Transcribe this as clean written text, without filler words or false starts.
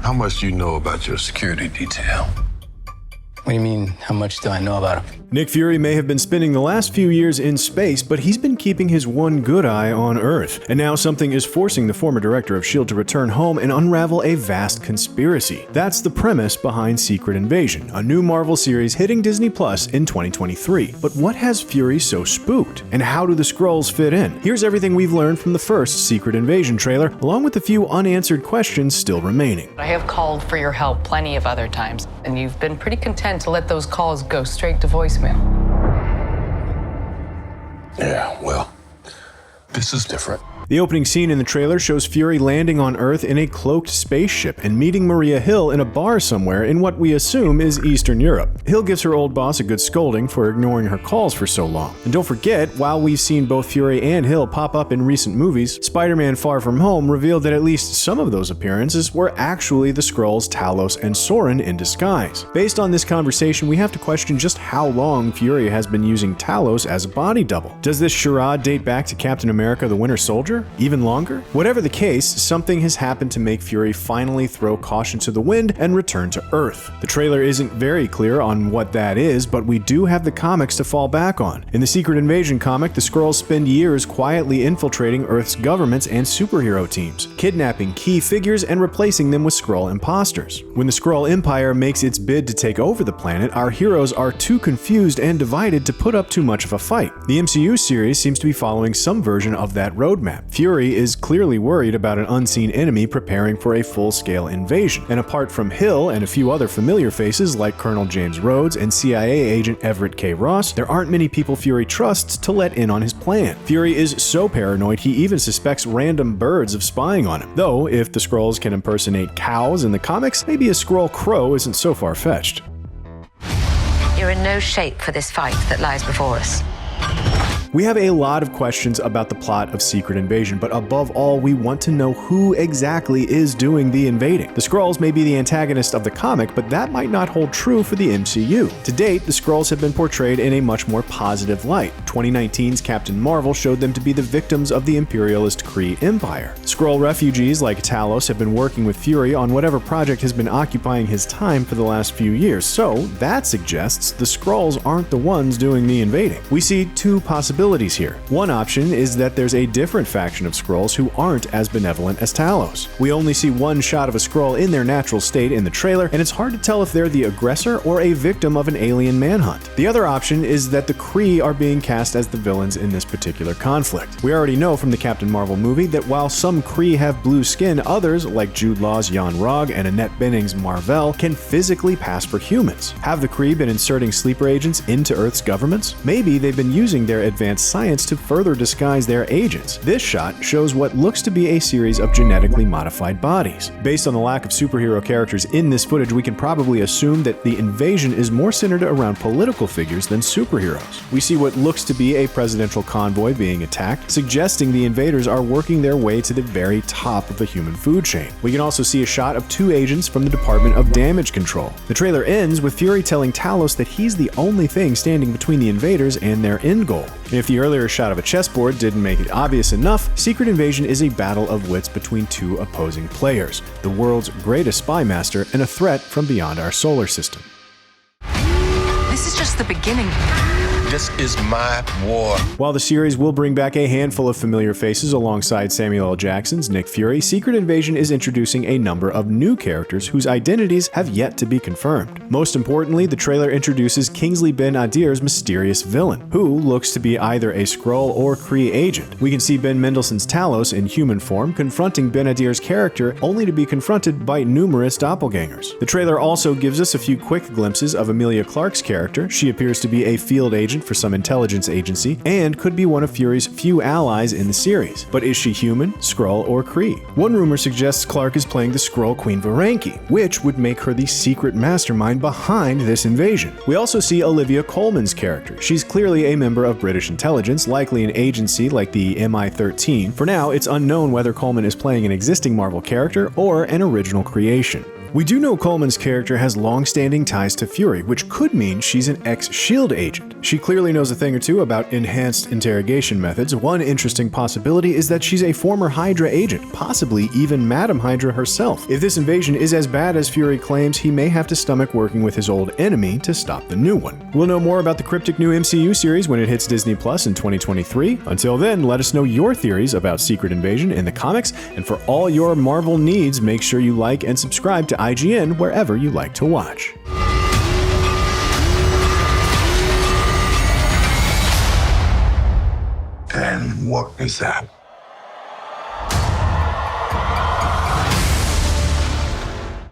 How much do you know about your security detail? What do you mean, how much do I know about him? Nick Fury may have been spending the last few years in space, but he's been keeping his one good eye on Earth. And now something is forcing the former director of S.H.I.E.L.D. to return home and unravel a vast conspiracy. That's the premise behind Secret Invasion, a new Marvel series hitting Disney Plus in 2023. But what has Fury so spooked? And how do the Skrulls fit in? Here's everything we've learned from the first Secret Invasion trailer, along with a few unanswered questions still remaining. I have called for your help plenty of other times, and you've been pretty content to let those calls go straight to voicemail. Yeah, well, this is different. The opening scene in the trailer shows Fury landing on Earth in a cloaked spaceship and meeting Maria Hill in a bar somewhere in what we assume is Eastern Europe. Hill gives her old boss a good scolding for ignoring her calls for so long. And don't forget, while we've seen both Fury and Hill pop up in recent movies, Spider-Man Far From Home revealed that at least some of those appearances were actually the Skrulls Talos and Soren in disguise. Based on this conversation, we have to question just how long Fury has been using Talos as a body double. Does this charade date back to Captain America the Winter Soldier? Even longer? Whatever the case, something has happened to make Fury finally throw caution to the wind and return to Earth. The trailer isn't very clear on what that is, but we do have the comics to fall back on. In the Secret Invasion comic, the Skrulls spend years quietly infiltrating Earth's governments and superhero teams, kidnapping key figures and replacing them with Skrull imposters. When the Skrull Empire makes its bid to take over the planet, our heroes are too confused and divided to put up too much of a fight. The MCU series seems to be following some version of that roadmap. Fury is clearly worried about an unseen enemy preparing for a full-scale invasion, and apart from Hill and a few other familiar faces like Colonel James Rhodes and CIA agent Everett K. Ross, there aren't many people Fury trusts to let in on his plan. Fury is so paranoid he even suspects random birds of spying on him. Though, if the Skrulls can impersonate cows in the comics, maybe a Skrull crow isn't so far-fetched. You're in no shape for this fight that lies before us. We have a lot of questions about the plot of Secret Invasion, but above all, we want to know who exactly is doing the invading. The Skrulls may be the antagonist of the comic, but that might not hold true for the MCU. To date, the Skrulls have been portrayed in a much more positive light. 2019's Captain Marvel showed them to be the victims of the imperialist Kree Empire. Skrull refugees like Talos have been working with Fury on whatever project has been occupying his time for the last few years, so that suggests the Skrulls aren't the ones doing the invading. We see two possibilities here. One option is that there's a different faction of Skrulls who aren't as benevolent as Talos. We only see one shot of a Skrull in their natural state in the trailer, and it's hard to tell if they're the aggressor or a victim of an alien manhunt. The other option is that the Kree are being cast as the villains in this particular conflict. We already know from the Captain Marvel movie that while some Kree have blue skin, others, like Jude Law's Yon-Rogg and Annette Bening's Mar-Vell, can physically pass for humans. Have the Kree been inserting sleeper agents into Earth's governments? Maybe they've been using their advanced science to further disguise their agents. This shot shows what looks to be a series of genetically modified bodies. Based on the lack of superhero characters in this footage, we can probably assume that the invasion is more centered around political figures than superheroes. We see what looks to be a presidential convoy being attacked, suggesting the invaders are working their way to the very top of the human food chain. We can also see a shot of two agents from the Department of Damage Control. The trailer ends with Fury telling Talos that he's the only thing standing between the invaders and their end goal. If the earlier shot of a chessboard didn't make it obvious enough, Secret Invasion is a battle of wits between two opposing players, the world's greatest spy master and a threat from beyond our solar system. This is just the beginning. This is my war. While the series will bring back a handful of familiar faces alongside Samuel L. Jackson's Nick Fury, Secret Invasion is introducing a number of new characters whose identities have yet to be confirmed. Most importantly, the trailer introduces Kingsley Ben-Adir's mysterious villain, who looks to be either a Skrull or Kree agent. We can see Ben Mendelsohn's Talos in human form confronting Ben-Adir's character, only to be confronted by numerous doppelgangers. The trailer also gives us a few quick glimpses of Emilia Clarke's character. She appears to be a field agent for some intelligence agency, and could be one of Fury's few allies in the series. But is she human, Skrull, or Kree? One rumor suggests Clarke is playing the Skrull Queen Varanki, which would make her the secret mastermind behind this invasion. We also see Olivia Colman's character. She's clearly a member of British intelligence, likely an agency like the MI13. For now, it's unknown whether Colman is playing an existing Marvel character or an original creation. We do know Coleman's character has long-standing ties to Fury, which could mean she's an ex-SHIELD agent. She clearly knows a thing or two about enhanced interrogation methods. One interesting possibility is that she's a former Hydra agent, possibly even Madam Hydra herself. If this invasion is as bad as Fury claims, he may have to stomach working with his old enemy to stop the new one. We'll know more about the cryptic new MCU series when it hits Disney Plus in 2023. Until then, let us know your theories about Secret Invasion in the comics, and for all your Marvel needs, make sure you like and subscribe to IGN wherever you like to watch. And what is that?